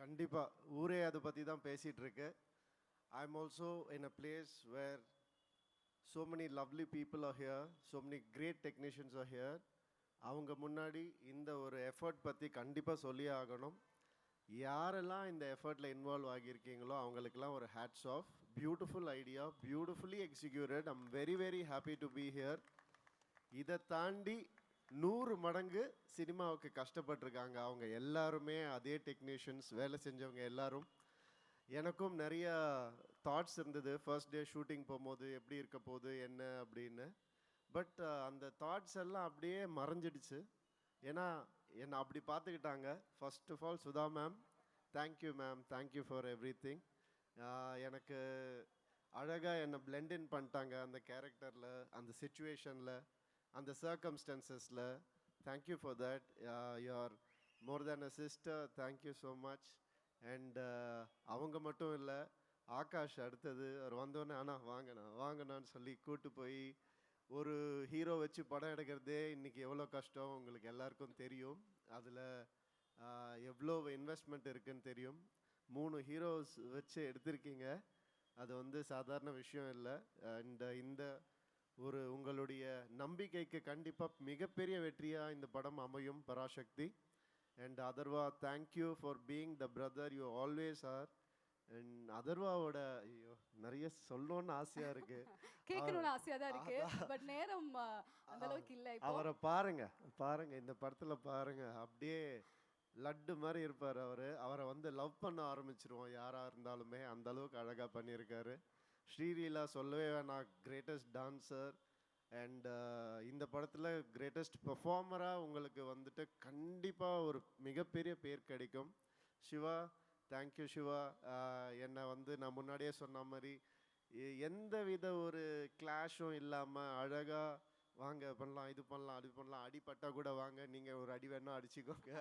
கண்டிப்பா. ஊரே அத பத்தி தான் பேசிட்டு இருக்கு. I am also in a place where so many lovely people are here, so many great technicians are here. அவங்க முன்னாடி இந்த ஒரு எஃபர்ட் பத்தி கண்டிப்பா சொல்லியே ஆகணும். யாரெல்லாம் இந்த எஃபர்ட்ல இன்வால்வ் ஆகியிருக்கீங்களோ அவங்களுக்கெல்லாம் ஒரு hats off. Beautiful idea, beautifully executed. I'm very very happy to be here. இதை தாண்டி 100 மடங்கு சினிமாவுக்கு கஷ்டப்பட்டிருக்காங்க அவங்க எல்லாருமே. அதே டெக்னீஷியன்ஸ் வேலை செஞ்சவங்க எல்லாரும். எனக்கும் நிறைய தாட்ஸ் இருந்தது ஃபர்ஸ்ட் டே ஷூட்டிங் போகும்போது எப்படி இருக்க போகுது என்ன அப்படின்னு. பட் அந்த தாட்ஸ் எல்லாம் அப்படியே மறைஞ்சிடுச்சு. ஏன்னா என்னை அப்படி பார்த்துக்கிட்டாங்க. First of all Sudha ma'am, thank you ma'am, thank you for everything. எனக்கு அழகாக என்னை பிளெண்ட் இன் பண்ணிட்டாங்க அந்த கேரக்டரில், அந்த சுச்சுவேஷனில், அந்த சர்க்கம்ஸ்டன்சஸில். Thank you for that. You are more than a sister. Thank you so much. And அவங்க மட்டும் இல்லை, ஆகாஷ் அடுத்தது அவர் வந்தோடனே அண்ணா வாங்கண்ணான்னு சொல்லி கூட்டு போய் ஒரு ஹீரோ வச்சு படம் எடுக்கிறதே இன்றைக்கி எவ்வளோ கஷ்டம் உங்களுக்கு எல்லாருக்கும் தெரியும். அதில் எவ்வளோ இன்வெஸ்ட்மெண்ட் இருக்குதுன்னு தெரியும். 3 ஹீரோஸ் வச்சு எடுத்திருக்கீங்க. அது வந்து சாதாரண விஷயம் இல்லை. அண்ட் இந்த ஒரு உங்களுடைய நம்பிக்கைக்கு கண்டிப்பாக மிகப்பெரிய வெற்றியாக இந்த படம் அமையும் Parasakthi. And Atharvaa, thank you for being the brother you always are. And அதர்வாவோட ஐயோ நிறைய சொல்லணும்னு ஆசையாக இருக்குது. கேட்கணும்னு ஆசையாக தான் இருக்குது. பட் நேரம் அந்த அளவுக்கு இல்லை. அவரை பாருங்க இந்த படத்தில் பாருங்க, அப்படியே லட்டு மாதிரி இருப்பார் அவர். அவரை வந்து லவ் பண்ண ஆரம்பிச்சிருவோம் யாராக இருந்தாலுமே. அந்த அளவுக்கு அழகாக பண்ணியிருக்காரு. ஸ்ரீலீலா சொல்லவே வேணாம், கிரேட்டஸ்ட் டான்சர். அண்ட் இந்த படத்தில் கிரேட்டஸ்ட் பெர்ஃபார்மராக உங்களுக்கு வந்துட்டு கண்டிப்பாக ஒரு மிகப்பெரிய பேர் கிடைக்கும். சிவா, தேங்க்யூ சிவா. என்னை வந்து நான் முன்னாடியே சொன்ன மாதிரி எந்த வித ஒரு கிளாஷும் இல்லாமல் அழகாக வாங்க பண்ணலாம், இது பண்ணலாம், அது பண்ணலாம், அடிப்பட்டால் கூட வாங்க, நீங்கள் ஒரு அடி வேணால் அடிச்சுக்கோங்க,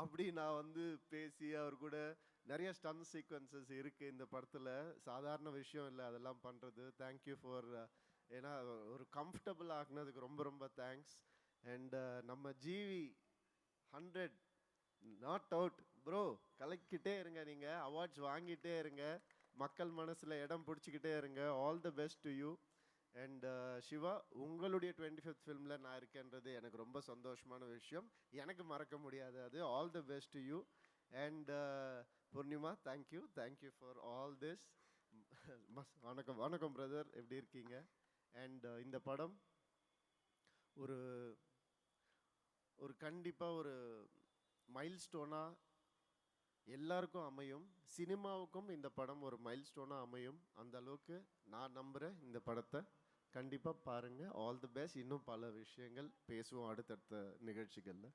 அப்படி நான் வந்து பேசி அவர் கூட நிறைய ஸ்டன் சீக்வன்சஸ் இருக்குது இந்த படத்தில். சாதாரண விஷயம் இல்லை அதெல்லாம் பண்ணுறது. தேங்க்யூ ஃபார், ஏன்னா ஒரு கம்ஃபர்டபுள் ஆக்குனதுக்கு ரொம்ப ரொம்ப தேங்க்ஸ். அண்ட் நம்ம ஜிவி 100 நாட் அவுட் ப்ரோ, கலக்கிட்டே இருங்க, நீங்கள் அவார்ட்ஸ் வாங்கிட்டே இருங்க, மக்கள் மனசில் இடம் பிடிச்சிக்கிட்டே இருங்க. All the best to you. And Siva, உங்களுடைய 25th ஃபிலிமில் நான் இருக்கேன்றது எனக்கு ரொம்ப சந்தோஷமான விஷயம். எனக்கு மறக்க முடியாது அது. All the best to you. And Poornima, thank you for all this. வணக்கம் பிரதர், எப்படி இருக்கீங்க? அண்ட் இந்த படம் ஒரு ஒரு கண்டிப்பாக ஒரு மைல்ஸ்டோனாக எல்லாருக்கும் அமையும். சினிமாவுக்கும் இந்த படம் ஒரு மைல்ஸ்டோனாக அமையும். அந்த அளவுக்கு நான் நம்புகிறேன். இந்த படத்தை கண்டிப்பாக பாருங்கள். All the best. இன்னும் பல விஷயங்கள் பேசுவோம் அடுத்தடுத்த நிகழ்ச்சிகளில்.